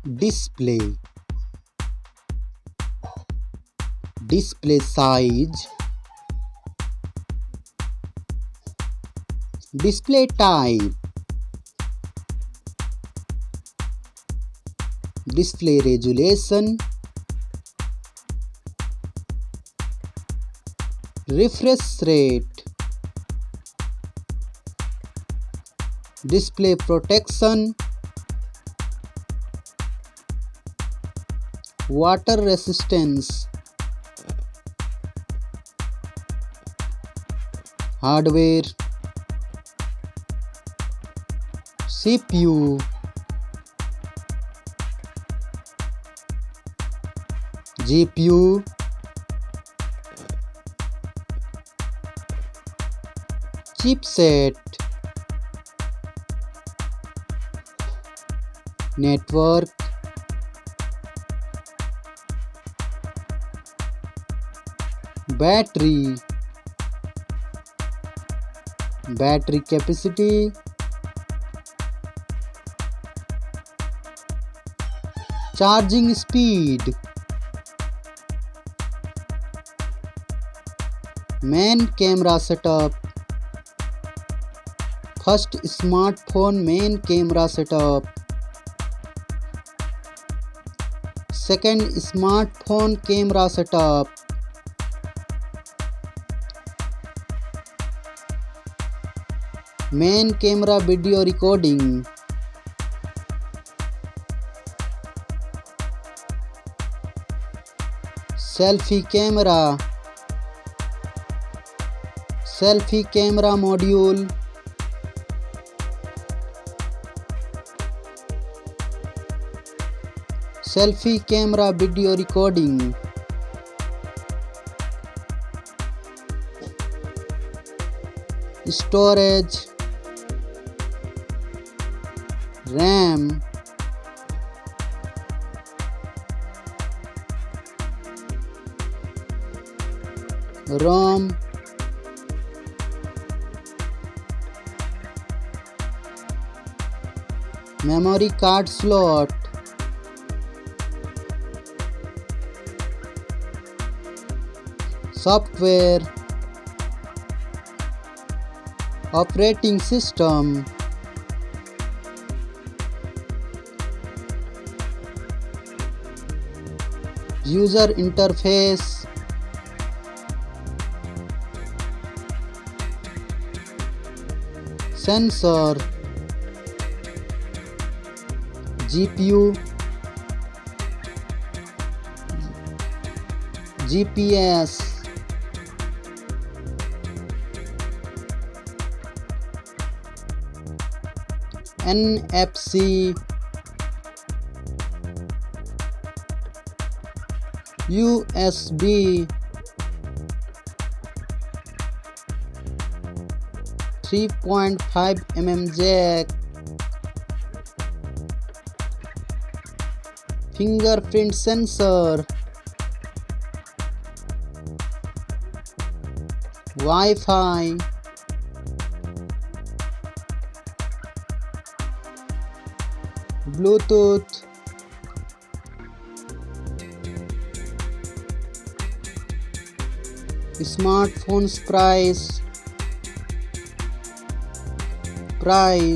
display, display size, display type, display resolution, refresh rate, display protection, water resistance, hardware, CPU, GPU, chipset, network, battery, battery capacity, charging speed, main camera setup, first smartphone main camera setup, second smartphone camera setup, main camera video recording, selfie camera, selfie camera module, selfie camera video recording, storage, RAM, ROM, memory card slot, software, operating system, user interface, sensor, GPU, GPS, NFC, USB, 3.5mm jack, fingerprint sensor, Wi-Fi, Bluetooth, smartphones price,